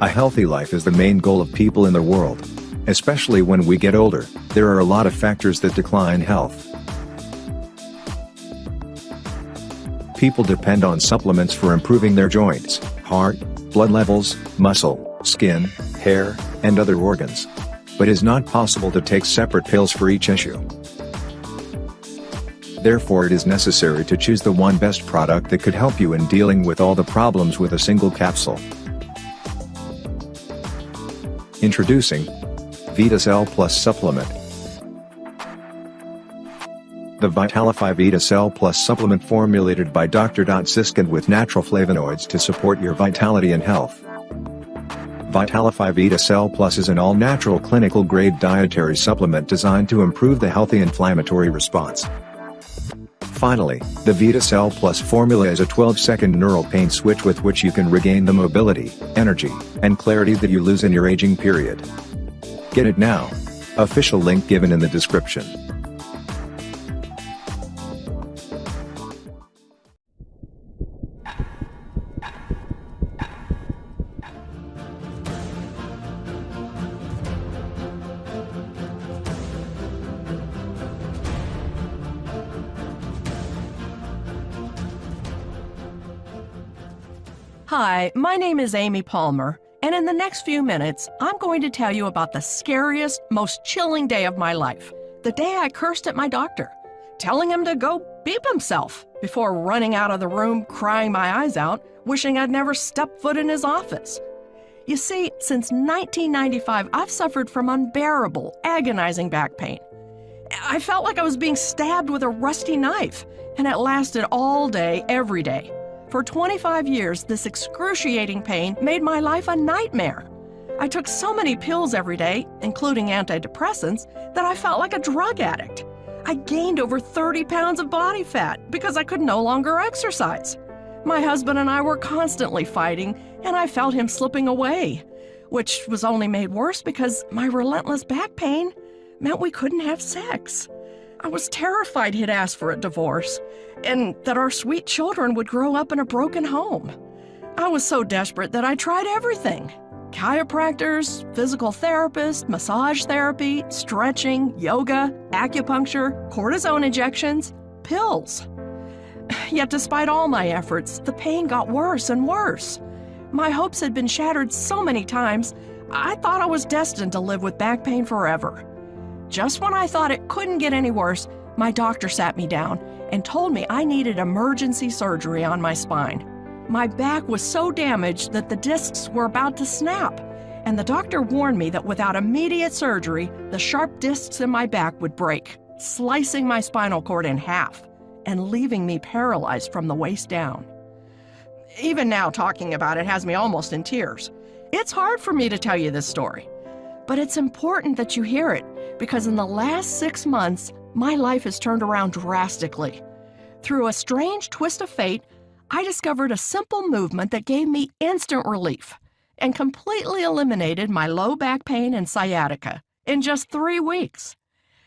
A healthy life is the main goal of people in the world. Especially when we get older, there are a lot of factors that decline health. People depend on supplements for improving their joints, heart, blood levels, muscle, skin, hair, and other organs. But it is not possible to take separate pills for each issue. Therefore, it is necessary to choose the one best product that could help you in dealing with all the problems with a single capsule. Introducing VitaCell Plus Supplement. The Vitalifi VitaCell Plus supplement formulated by Dr.Sisskind with natural flavonoids to support your vitality and health. Vitalifi VitaCell Plus is an all-natural clinical-grade dietary supplement designed to improve the healthy inflammatory response. Finally, the VitaCell Plus formula is a 12-second neural pain switch with which you can regain the mobility, energy, and clarity that you lose in your aging period. Get it now. Official link given in the description. Hi, my name is Amy Palmer, and in the next few minutes, I'm going to tell you about the scariest, most chilling day of my life. The day I cursed at my doctor, telling him to go beep himself before running out of the room, crying my eyes out, wishing I'd never stepped foot in his office. You see, since 1995, I've suffered from unbearable, agonizing back pain. I felt like I was being stabbed with a rusty knife, and it lasted all day, every day. For 25 years, this excruciating pain made my life a nightmare. I took so many pills every day, including antidepressants, that I felt like a drug addict. I gained over 30 pounds of body fat because I could no longer exercise. My husband and I were constantly fighting, and I felt him slipping away, which was only made worse because my relentless back pain meant we couldn't have sex. I was terrified he'd ask for a divorce, and that our sweet children would grow up in a broken home. I was so desperate that I tried everything. Chiropractors, physical therapists, massage therapy, stretching, yoga, acupuncture, cortisone injections, pills. Yet despite all my efforts, the pain got worse and worse. My hopes had been shattered so many times, I thought I was destined to live with back pain forever. Just when I thought it couldn't get any worse, my doctor sat me down and told me I needed emergency surgery on my spine. My back was so damaged that the discs were about to snap, and the doctor warned me that without immediate surgery, the sharp discs in my back would break, slicing my spinal cord in half and leaving me paralyzed from the waist down. Even now, talking about it has me almost in tears. It's hard for me to tell you this story, but it's important that you hear it because in the last 6 months, my life has turned around drastically. Through a strange twist of fate, I discovered a simple movement that gave me instant relief and completely eliminated my low back pain and sciatica in just 3 weeks.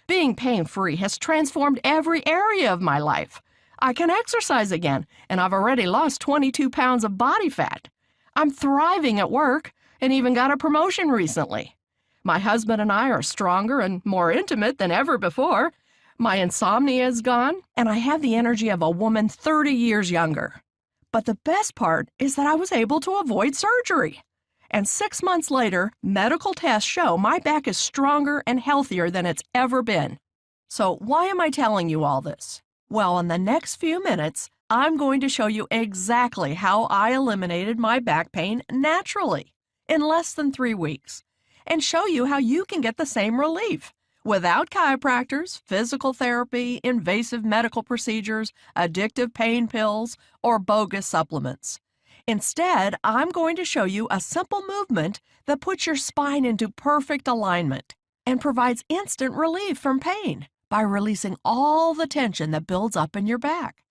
Being pain-free has transformed every area of my life. I can exercise again, and I've already lost 22 pounds of body fat. I'm thriving at work and even got a promotion recently. My husband and I are stronger and more intimate than ever before. My insomnia is gone, and I have the energy of a woman 30 years younger. But the best part is that I was able to avoid surgery. And 6 months later, medical tests show my back is stronger and healthier than it's ever been. So why am I telling you all this? Well, in the next few minutes, I'm going to show you exactly how I eliminated my back pain naturally in less than 3 weeks, and show you how you can get the same relief without chiropractors, physical therapy, invasive medical procedures, addictive pain pills, or bogus supplements. Instead, I'm going to show you a simple movement that puts your spine into perfect alignment and provides instant relief from pain by releasing all the tension that builds up in your back.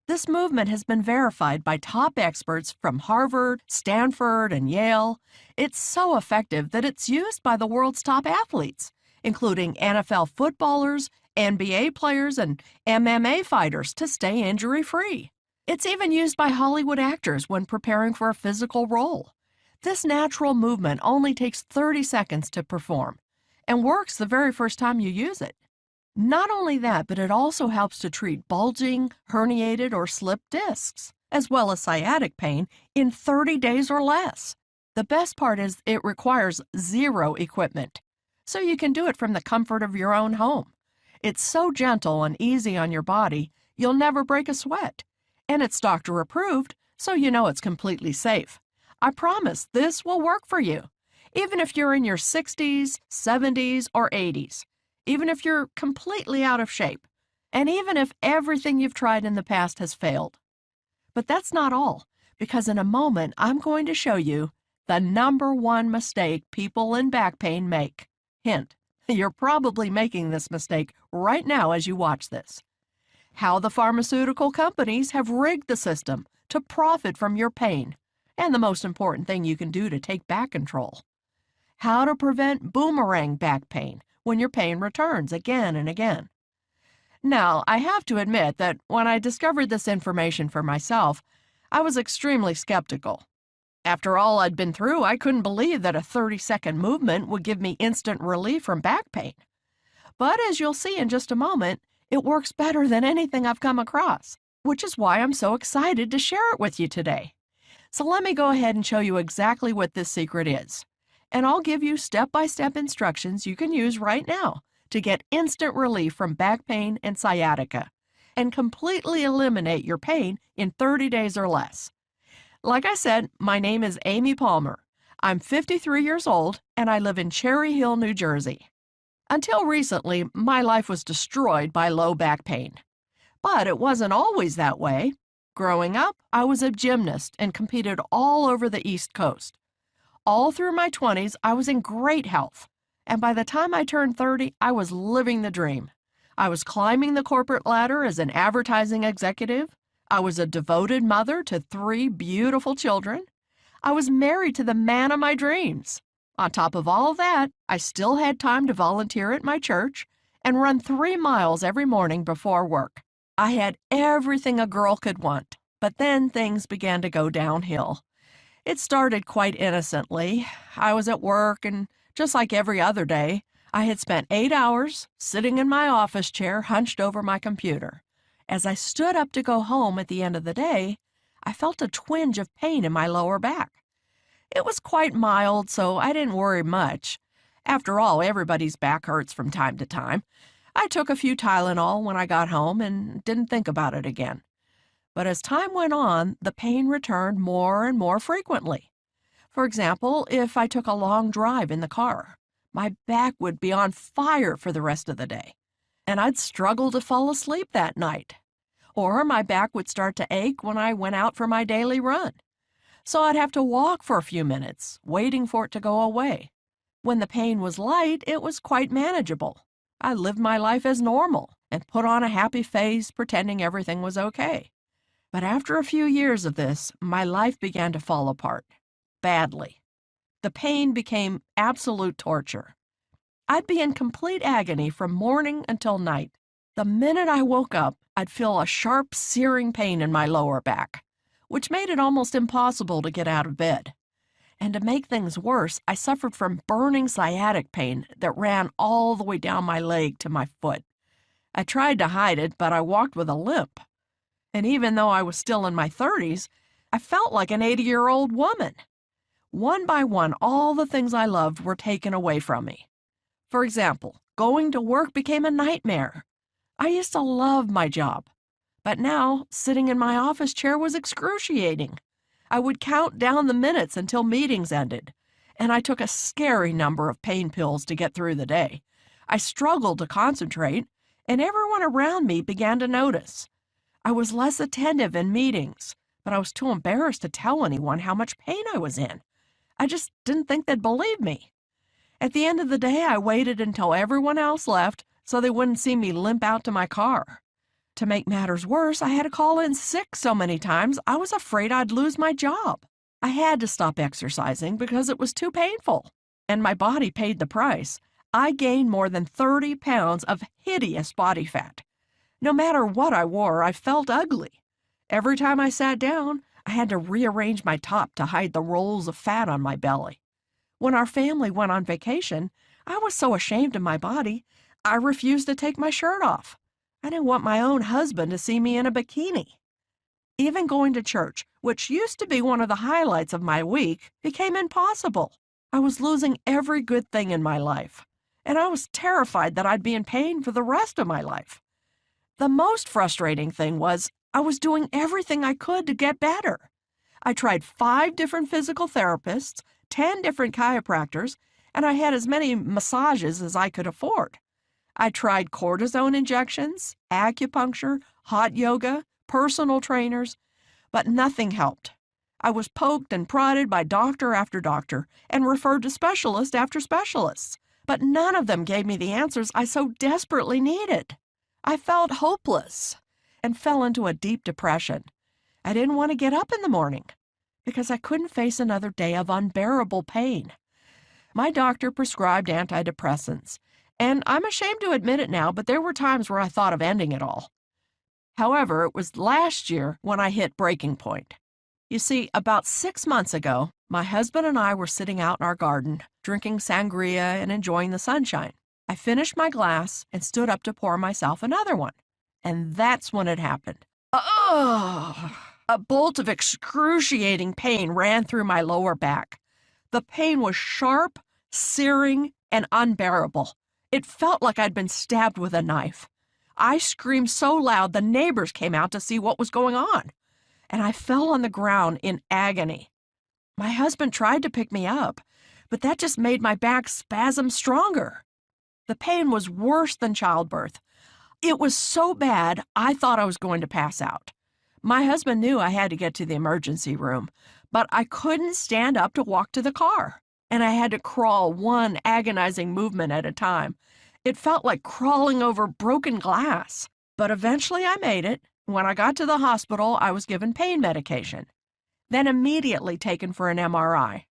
This movement has been verified by top experts from Harvard, Stanford, and Yale. It's so effective that it's used by the world's top athletes, including NFL footballers, NBA players, and MMA fighters to stay injury-free. It's even used by Hollywood actors when preparing for a physical role. This natural movement only takes 30 seconds to perform and works the very first time you use it. Not only that, but it also helps to treat bulging, herniated, or slipped discs, as well as sciatic pain in 30 days or less. The best part is it requires zero equipment, so you can do it from the comfort of your own home. It's so gentle and easy on your body, you'll never break a sweat. And it's doctor approved, so you know it's completely safe. I promise this will work for you, even if you're in your 60s, 70s, or 80s, even if you're completely out of shape, and even if everything you've tried in the past has failed. But that's not all, because in a moment I'm going to show you the #1 mistake people in back pain make. Hint, you're probably making this mistake right now as you watch this. How the pharmaceutical companies have rigged the system to profit from your pain, and the most important thing you can do to take back control. How to prevent boomerang back pain when your pain returns again and again. Now, I have to admit that when I discovered this information for myself, I was extremely skeptical. After all I'd been through, I couldn't believe that a 30-second movement would give me instant relief from back pain. But as you'll see in just a moment, it works better than anything I've come across, which is why I'm so excited to share it with you today. So let me go ahead and show you exactly what this secret is. And I'll give you step-by-step instructions you can use right now to get instant relief from back pain and sciatica, and completely eliminate your pain in 30 days or less. Like I said, my name is Amy Palmer. I'm 53 years old, and I live in Cherry Hill, New Jersey. Until recently, my life was destroyed by low back pain. But it wasn't always that way. Growing up, I was a gymnast and competed all over the East Coast. All through my 20s, I was in great health. And by the time I turned 30, I was living the dream. I was climbing the corporate ladder as an advertising executive. I was a devoted mother to 3 beautiful children. I was married to the man of my dreams. On top of all of that, I still had time to volunteer at my church and run 3 miles every morning before work. I had everything a girl could want, but then things began to go downhill. It started quite innocently. I was at work, and just like every other day, I had spent 8 hours sitting in my office chair hunched over my computer. As I stood up to go home at the end of the day, I felt a twinge of pain in my lower back. It was quite mild, so I didn't worry much. After all, everybody's back hurts from time to time. I took a few Tylenol when I got home and didn't think about it again. But as time went on, the pain returned more and more frequently. For example, if I took a long drive in the car, my back would be on fire for the rest of the day, and I'd struggle to fall asleep that night. Or my back would start to ache when I went out for my daily run. So I'd have to walk for a few minutes, waiting for it to go away. When the pain was light, it was quite manageable. I lived my life as normal and put on a happy face, pretending everything was okay. But after a few years of this, my life began to fall apart. Badly. The pain became absolute torture. I'd be in complete agony from morning until night. The minute I woke up, I'd feel a sharp, searing pain in my lower back, which made it almost impossible to get out of bed. And to make things worse, I suffered from burning sciatic pain that ran all the way down my leg to my foot. I tried to hide it, but I walked with a limp. And even though I was still in my 30s, I felt like an 80-year-old woman. One by one, all the things I loved were taken away from me. For example, going to work became a nightmare. I used to love my job, but now sitting in my office chair was excruciating. I would count down the minutes until meetings ended, and I took a scary number of pain pills to get through the day. I struggled to concentrate, and everyone around me began to notice. I was less attentive in meetings, but I was too embarrassed to tell anyone how much pain I was in. I just didn't think they'd believe me. At the end of the day, I waited until everyone else left so they wouldn't see me limp out to my car. To make matters worse, I had to call in sick so many times I was afraid I'd lose my job. I had to stop exercising because it was too painful, and my body paid the price. I gained more than 30 pounds of hideous body fat. No matter what I wore, I felt ugly. Every time I sat down, I had to rearrange my top to hide the rolls of fat on my belly. When our family went on vacation, I was so ashamed of my body, I refused to take my shirt off. I didn't want my own husband to see me in a bikini. Even going to church, which used to be one of the highlights of my week, became impossible. I was losing every good thing in my life, and I was terrified that I'd be in pain for the rest of my life. The most frustrating thing was I was doing everything I could to get better. I tried 5 different physical therapists, 10 different chiropractors, and I had as many massages as I could afford. I tried cortisone injections, acupuncture, hot yoga, personal trainers, but nothing helped. I was poked and prodded by doctor after doctor and referred to specialist after specialists, but none of them gave me the answers I so desperately needed. I felt hopeless and fell into a deep depression. I didn't want to get up in the morning because I couldn't face another day of unbearable pain. My doctor prescribed antidepressants, and I'm ashamed to admit it now, but there were times where I thought of ending it all. However, it was last year when I hit breaking point. You see, about 6 months ago, my husband and I were sitting out in our garden, drinking sangria and enjoying the sunshine. I finished my glass and stood up to pour myself another one. And that's when it happened. Oh! A bolt of excruciating pain ran through my lower back. The pain was sharp, searing, and unbearable. It felt like I'd been stabbed with a knife. I screamed so loud the neighbors came out to see what was going on, and I fell on the ground in agony. My husband tried to pick me up, but that just made my back spasm stronger. The pain was worse than childbirth. It was so bad, I thought I was going to pass out. My husband knew I had to get to the emergency room, but I couldn't stand up to walk to the car, and I had to crawl one agonizing movement at a time. It felt like crawling over broken glass, but eventually I made it. When I got to the hospital, I was given pain medication, then immediately taken for an MRI.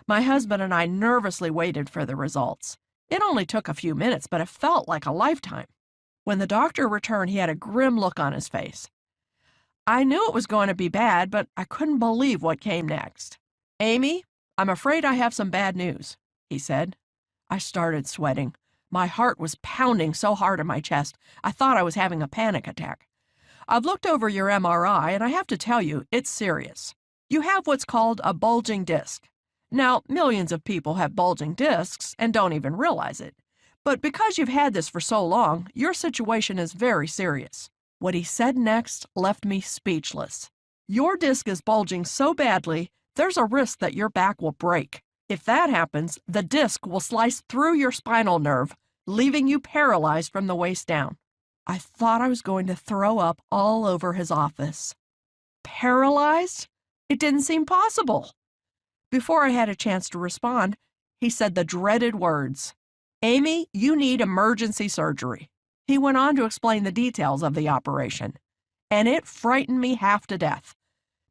My husband and I nervously waited for the results. It only took a few minutes, but it felt like a lifetime. When the doctor returned, he had a grim look on his face. I knew it was going to be bad, but I couldn't believe what came next. "Amy, I'm afraid I have some bad news," he said. I started sweating. My heart was pounding so hard in my chest, I thought I was having a panic attack. "I've looked over your MRI, and I have to tell you, it's serious. You have what's called a bulging disc. Now, millions of people have bulging discs and don't even realize it. But because you've had this for so long, your situation is very serious." What he said next left me speechless. "Your disc is bulging so badly, there's a risk that your back will break. If that happens, the disc will slice through your spinal nerve, leaving you paralyzed from the waist down." I thought I was going to throw up all over his office. Paralyzed? It didn't seem possible. Before I had a chance to respond, he said the dreaded words, "Amy, you need emergency surgery." He went on to explain the details of the operation, and it frightened me half to death.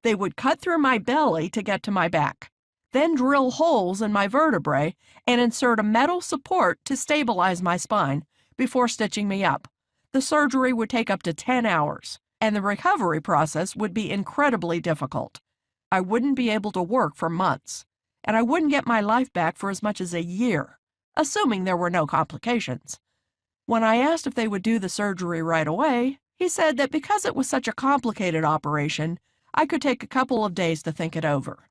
They would cut through my belly to get to my back, then drill holes in my vertebrae and insert a metal support to stabilize my spine before stitching me up. The surgery would take up to 10 hours, and the recovery process would be incredibly difficult. I wouldn't be able to work for months, and I wouldn't get my life back for as much as a year, assuming there were no complications. When I asked if they would do the surgery right away, he said that because it was such a complicated operation, I could take a couple of days to think it over.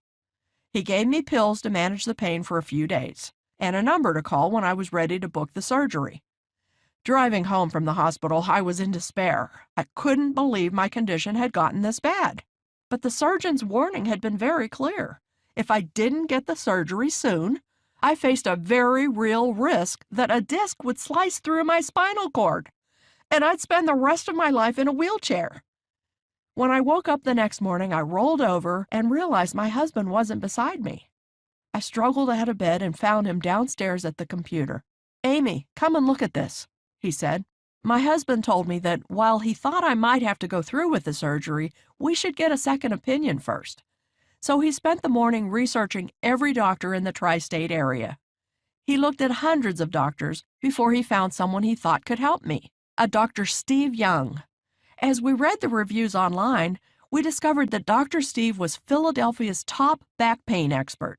He gave me pills to manage the pain for a few days, and a number to call when I was ready to book the surgery. Driving home from the hospital, I was in despair. I couldn't believe my condition had gotten this bad. But the surgeon's warning had been very clear. If I didn't get the surgery soon, I faced a very real risk that a disc would slice through my spinal cord, and I'd spend the rest of my life in a wheelchair. When I woke up the next morning, I rolled over and realized my husband wasn't beside me. I struggled out of bed and found him downstairs at the computer. "Amy, come and look at this," he said. My husband told me that while he thought I might have to go through with the surgery, we should get a second opinion first. So he spent the morning researching every doctor in the tri-state area. He looked at hundreds of doctors before he found someone he thought could help me, a Dr. Steve Young. As we read the reviews online, we discovered that Dr. Steve was Philadelphia's top back pain expert.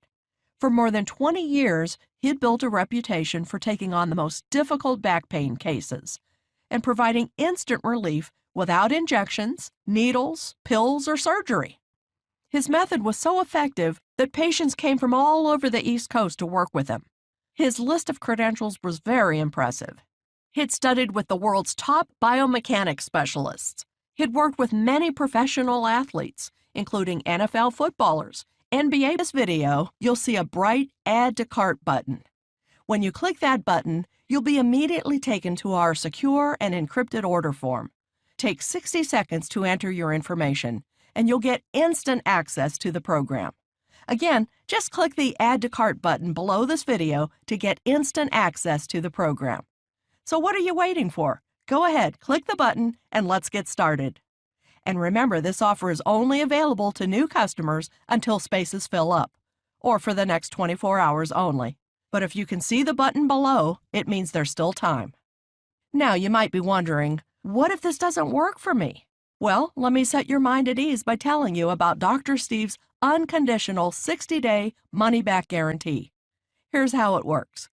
For more than 20 years, he'd built a reputation for taking on the most difficult back pain cases and providing instant relief without injections, needles, pills, or surgery. His method was so effective that patients came from all over the East Coast to work with him. His list of credentials was very impressive. He'd studied with the world's top biomechanics specialists. He'd worked with many professional athletes, including NFL footballers, NBA. In this video, you'll see a bright Add to Cart button. When you click that button, you'll be immediately taken to our secure and encrypted order form. Take 60 seconds to enter your information, and you'll get instant access to the program. Again, just click the Add to Cart button below this video to get instant access to the program. So what are you waiting for? Go ahead, click the button, and let's get started. And remember, this offer is only available to new customers until spaces fill up, or for the next 24 hours only. But if you can see the button below, it means there's still time. Now, you might be wondering, what if this doesn't work for me? Well, let me set your mind at ease by telling you about Dr. Steve's unconditional 60-day money-back guarantee. Here's how it works.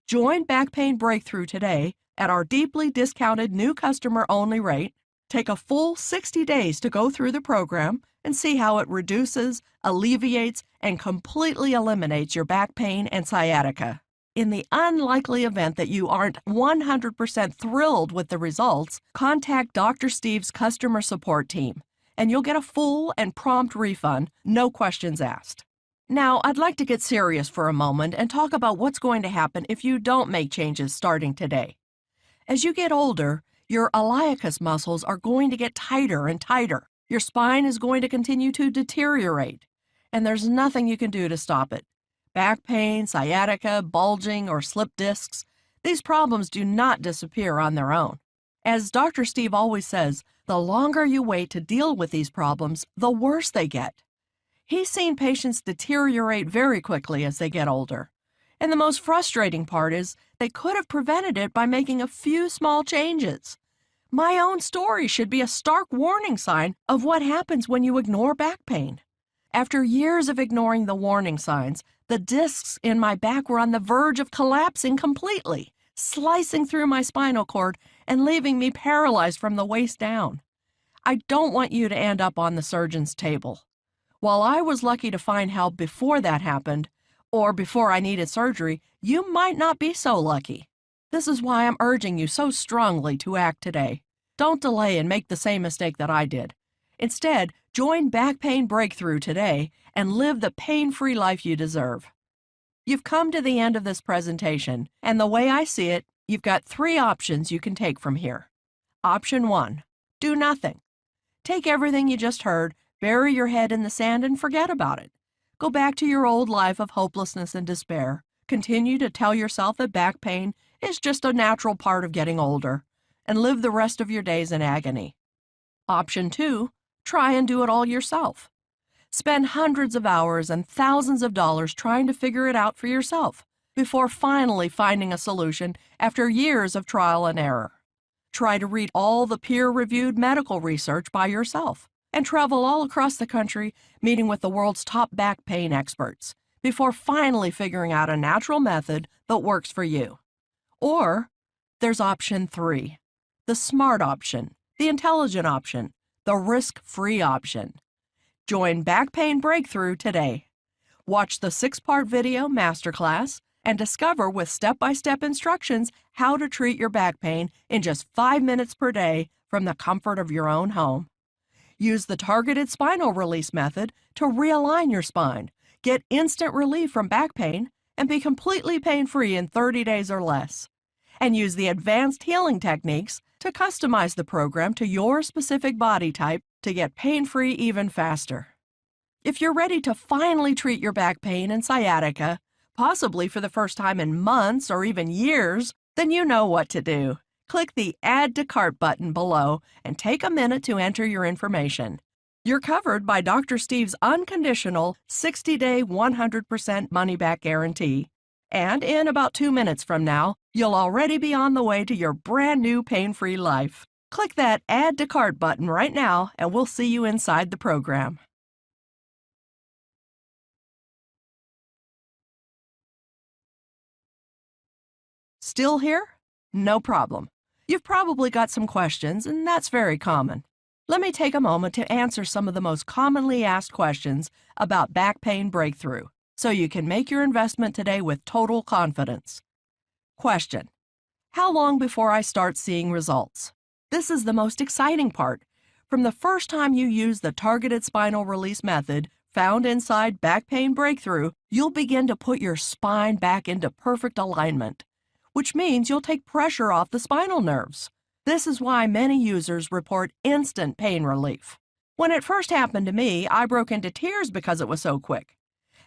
Join Back Pain Breakthrough today at our deeply discounted new customer-only rate. Take a full 60 days to go through the program and see how it reduces, alleviates, and completely eliminates your back pain and sciatica. In the unlikely event that you aren't 100% thrilled with the results, contact Dr. Steve's customer support team, and you'll get a full and prompt refund, no questions asked. Now, I'd like to get serious for a moment and talk about what's going to happen if you don't make changes starting today. As you get older, your iliacus muscles are going to get tighter and tighter. Your spine is going to continue to deteriorate, and there's nothing you can do to stop it. Back pain, sciatica, bulging, or slipped discs, these problems do not disappear on their own. As Dr. Steve always says, the longer you wait to deal with these problems, the worse they get. He's seen patients deteriorate very quickly as they get older. And the most frustrating part is they could have prevented it by making a few small changes. My own story should be a stark warning sign of what happens when you ignore back pain. After years of ignoring the warning signs, the discs in my back were on the verge of collapsing completely, slicing through my spinal cord and leaving me paralyzed from the waist down. I don't want you to end up on the surgeon's table. While I was lucky to find help before that happened, or before I needed surgery, you might not be so lucky. This is why I'm urging you so strongly to act today. Don't delay and make the same mistake that I did. Instead, join Back Pain Breakthrough today and live the pain-free life you deserve. You've come to the end of this presentation, and the way I see it, you've got 3 options you can take from here. Option 1, do nothing. Take everything you just heard, bury your head in the sand, and forget about it. Go back to your old life of hopelessness and despair. Continue to tell yourself that back pain is just a natural part of getting older, and live the rest of your days in agony. Option 2, try and do it all yourself. Spend hundreds of hours and thousands of dollars trying to figure it out for yourself before finally finding a solution after years of trial and error. Try to read all the peer-reviewed medical research by yourself and travel all across the country meeting with the world's top back pain experts before finally figuring out a natural method that works for you. Or there's option 3, the smart option, the intelligent option, the risk-free option. Join Back Pain Breakthrough today. Watch the 6-part video masterclass and discover with step-by-step instructions how to treat your back pain in just 5 minutes per day from the comfort of your own home. Use the targeted spinal release method to realign your spine, get instant relief from back pain, and be completely pain-free in 30 days or less. And use the advanced healing techniques to customize the program to your specific body type to get pain-free even faster. If you're ready to finally treat your back pain and sciatica, possibly for the first time in months or even years, then you know what to do. Click the Add to Cart button below and take a minute to enter your information. You're covered by Dr. Steve's unconditional 60-day 100% money-back guarantee. And in about 2 minutes from now, you'll already be on the way to your brand new pain-free life. Click that Add to Cart button right now and we'll see you inside the program. Still here? No problem. You've probably got some questions, and that's very common. Let me take a moment to answer some of the most commonly asked questions about back pain breakthrough, so you can make your investment today with total confidence. Question: how long before I start seeing results? This is the most exciting part. From the first time you use the targeted spinal release method found inside Back Pain Breakthrough, you'll begin to put your spine back into perfect alignment, which means you'll take pressure off the spinal nerves. This is why many users report instant pain relief. When it first happened to me, I broke into tears because it was so quick.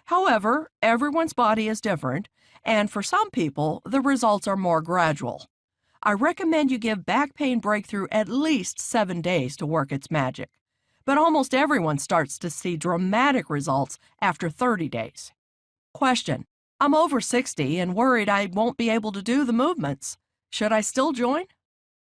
However, everyone's body is different, and for some people, the results are more gradual. I recommend you give Back Pain Breakthrough at least 7 days to work its magic, but almost everyone starts to see dramatic results after 30 days. Question: I'm over 60 and worried I won't be able to do the movements. Should I still join?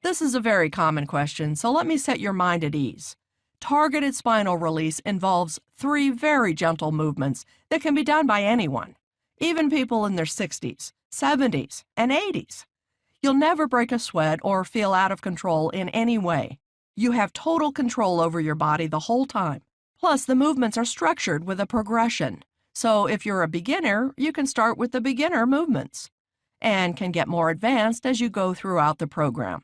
This is a very common question, so let me set your mind at ease. Targeted spinal release involves 3 very gentle movements that can be done by anyone, even people in their 60s, 70s, and 80s. You'll never break a sweat or feel out of control in any way. You have total control over your body the whole time. Plus, the movements are structured with a progression. So if you're a beginner, you can start with the beginner movements and can get more advanced as you go throughout the program.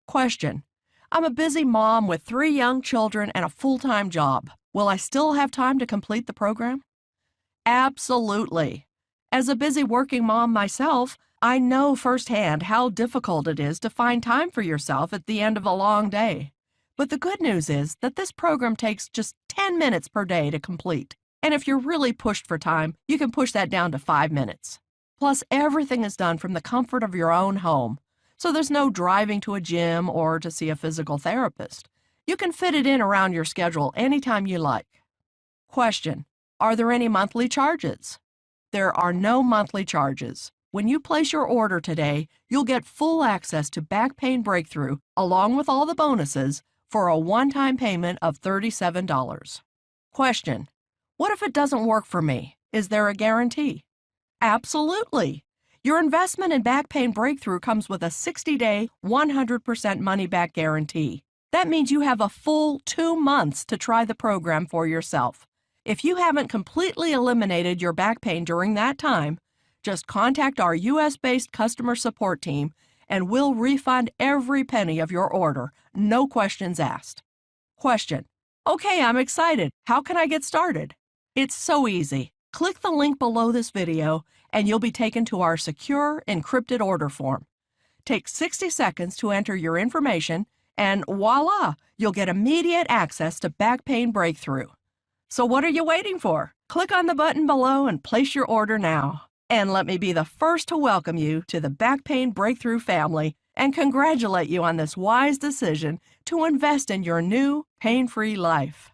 Question: I'm a busy mom with 3 young children and a full-time job. Will I still have time to complete the program? Absolutely. As a busy working mom myself, I know firsthand how difficult it is to find time for yourself at the end of a long day. But the good news is that this program takes just 10 minutes per day to complete. And if you're really pushed for time, you can push that down to 5 minutes. Plus, everything is done from the comfort of your own home, so there's no driving to a gym or to see a physical therapist. You can fit it in around your schedule anytime you like. Question: are there any monthly charges? There are no monthly charges. When you place your order today, you'll get full access to Back Pain Breakthrough along with all the bonuses for a one-time payment of $37. Question: what if it doesn't work for me? Is there a guarantee? Absolutely. Your investment in Back Pain Breakthrough comes with a 60-day, 100% money-back guarantee. That means you have a full 2 months to try the program for yourself. If you haven't completely eliminated your back pain during that time, just contact our U.S.-based customer support team and we'll refund every penny of your order, no questions asked. Question: okay, I'm excited. How can I get started? It's so easy. Click the link below this video and you'll be taken to our secure, encrypted order form. Take 60 seconds to enter your information and voila, you'll get immediate access to Back Pain Breakthrough. So what are you waiting for? Click on the button below and place your order now. And let me be the first to welcome you to the Back Pain Breakthrough family and congratulate you on this wise decision to invest in your new pain-free life.